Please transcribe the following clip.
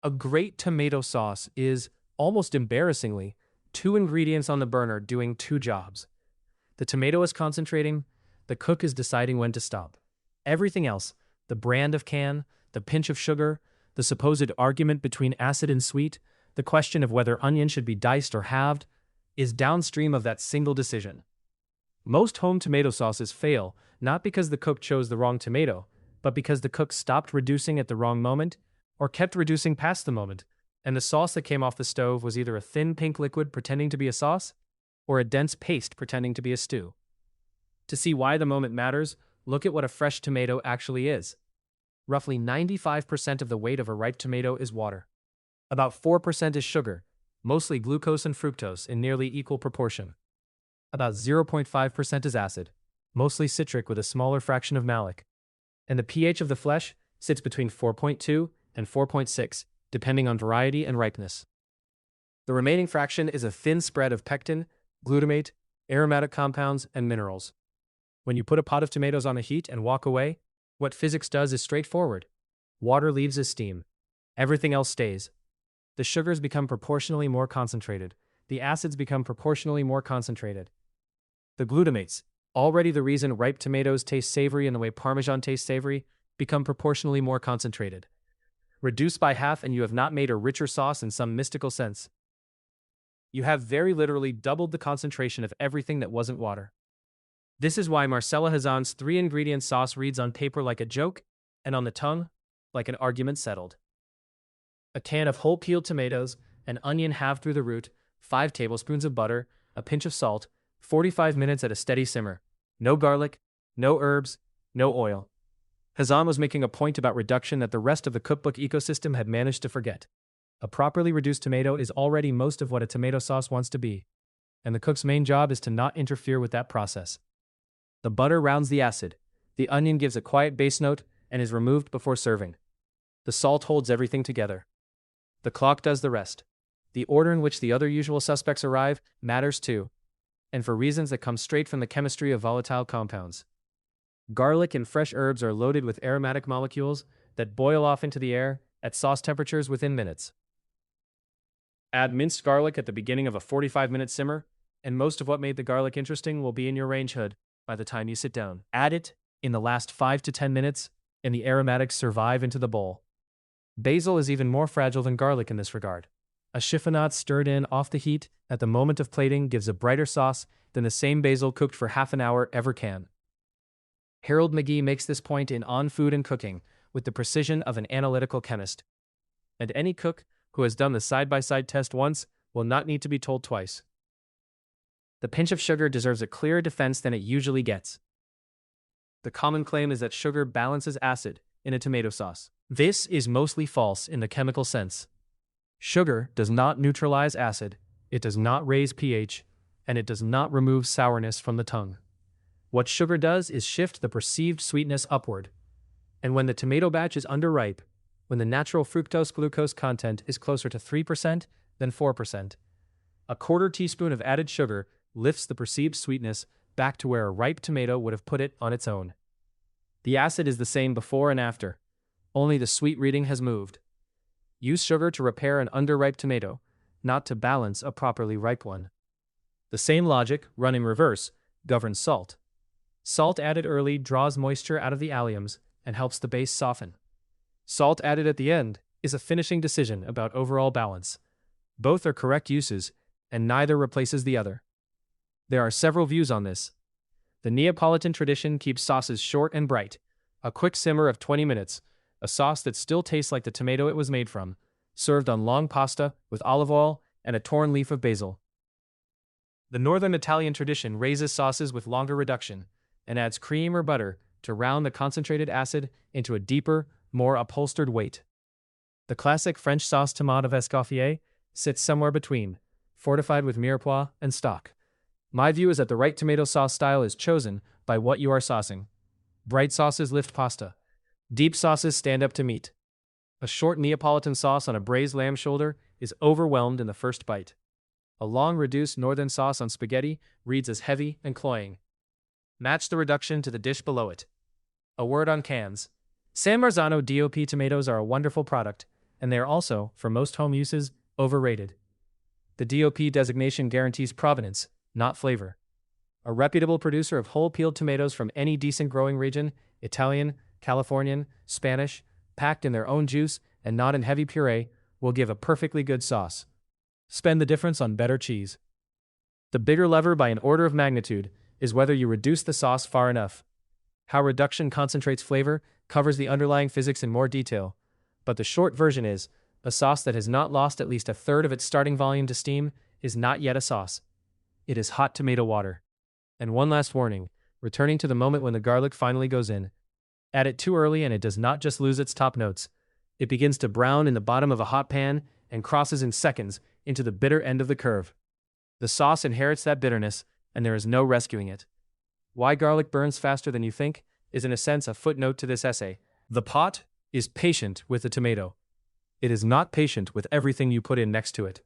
A great tomato sauce is, almost embarrassingly, two ingredients on the burner doing two jobs. The tomato is concentrating, the cook is deciding when to stop. Everything else, the brand of can, the pinch of sugar, the supposed argument between acid and sweet, the question of whether onion should be diced or halved, is downstream of that single decision. Most home tomato sauces fail, not because the cook chose the wrong tomato, but because the cook stopped reducing at the wrong moment, or kept reducing past the moment, and the sauce that came off the stove was either a thin pink liquid pretending to be a sauce, or a dense paste pretending to be a stew. To see why the moment matters, look at what a fresh tomato actually is. Roughly 95% of the weight of a ripe tomato is water. About 4% is sugar, mostly glucose and fructose in nearly equal proportion. About 0.5% is acid, mostly citric with a smaller fraction of malic. And the pH of the flesh sits between 4.2 and 4.6, depending on variety and ripeness. The remaining fraction is a thin spread of pectin, glutamate, aromatic compounds, and minerals. When you put a pot of tomatoes on a heat and walk away, what physics does is straightforward. Water leaves as steam. Everything else stays. The sugars become proportionally more concentrated. The acids become proportionally more concentrated. The glutamates, already the reason ripe tomatoes taste savory in the way Parmesan tastes savory, become proportionally more concentrated. Reduce by half and you have not made a richer sauce in some mystical sense. You have very literally doubled the concentration of everything that wasn't water. This is why Marcella Hazan's three-ingredient sauce reads on paper like a joke, and on the tongue, like an argument settled. A can of whole peeled tomatoes, an onion halved through the root, 5 tablespoons of butter, a pinch of salt, 45 minutes at a steady simmer. No garlic, no herbs, no oil. Hazan was making a point about reduction that the rest of the cookbook ecosystem had managed to forget. A properly reduced tomato is already most of what a tomato sauce wants to be, and the cook's main job is to not interfere with that process. The butter rounds the acid, the onion gives a quiet base note and is removed before serving. The salt holds everything together. The clock does the rest. The order in which the other usual suspects arrive matters too, and for reasons that come straight from the chemistry of volatile compounds. Garlic and fresh herbs are loaded with aromatic molecules that boil off into the air at sauce temperatures within minutes. Add minced garlic at the beginning of a 45-minute simmer, and most of what made the garlic interesting will be in your range hood by the time you sit down. Add it in the last 5 to 10 minutes, and the aromatics survive into the bowl. Basil is even more fragile than garlic in this regard. A chiffonade stirred in off the heat at the moment of plating gives a brighter sauce than the same basil cooked for half an hour ever can. Harold McGee makes this point in On Food and Cooking with the precision of an analytical chemist. And any cook who has done the side-by-side test once will not need to be told twice. The pinch of sugar deserves a clearer defense than it usually gets. The common claim is that sugar balances acid in a tomato sauce. This is mostly false in the chemical sense. Sugar does not neutralize acid, it does not raise pH, and it does not remove sourness from the tongue. What sugar does is shift the perceived sweetness upward. And when the tomato batch is underripe, when the natural fructose-glucose content is closer to 3% than 4%, a quarter teaspoon of added sugar lifts the perceived sweetness back to where a ripe tomato would have put it on its own. The acid is the same before and after, only the sweet reading has moved. Use sugar to repair an underripe tomato, not to balance a properly ripe one. The same logic, run in reverse, governs salt. Salt added early draws moisture out of the alliums and helps the base soften. Salt added at the end is a finishing decision about overall balance. Both are correct uses, and neither replaces the other. There are several views on this. The Neapolitan tradition keeps sauces short and bright. A quick simmer of 20 minutes, a sauce that still tastes like the tomato it was made from, served on long pasta with olive oil and a torn leaf of basil. The Northern Italian tradition raises sauces with longer reduction and adds cream or butter to round the concentrated acid into a deeper, more upholstered weight. The classic French sauce tomate of Escoffier sits somewhere between, fortified with mirepoix and stock. My view is that the right tomato sauce style is chosen by what you are saucing. Bright sauces lift pasta. Deep sauces stand up to meat. A short Neapolitan sauce on a braised lamb shoulder is overwhelmed in the first bite. A long reduced northern sauce on spaghetti reads as heavy and cloying. Match the reduction to the dish below it. A word on cans. San Marzano DOP tomatoes are a wonderful product, and they are also, for most home uses, overrated. The DOP designation guarantees provenance, not flavor. A reputable producer of whole peeled tomatoes from any decent growing region, Italian, Californian, Spanish, packed in their own juice and not in heavy puree, will give a perfectly good sauce. Spend the difference on better cheese. The bigger lever by an order of magnitude is whether you reduce the sauce far enough. How reduction concentrates flavor covers the underlying physics in more detail, but the short version is, a sauce that has not lost at least a third of its starting volume to steam is not yet a sauce. It is hot tomato water. And one last warning, returning to the moment when the garlic finally goes in. Add it too early and it does not just lose its top notes. It begins to brown in the bottom of a hot pan and crosses in seconds into the bitter end of the curve. The sauce inherits that bitterness, and there is no rescuing it. Why garlic burns faster than you think is in a sense a footnote to this essay. The pot is patient with the tomato. It is not patient with everything you put in next to it.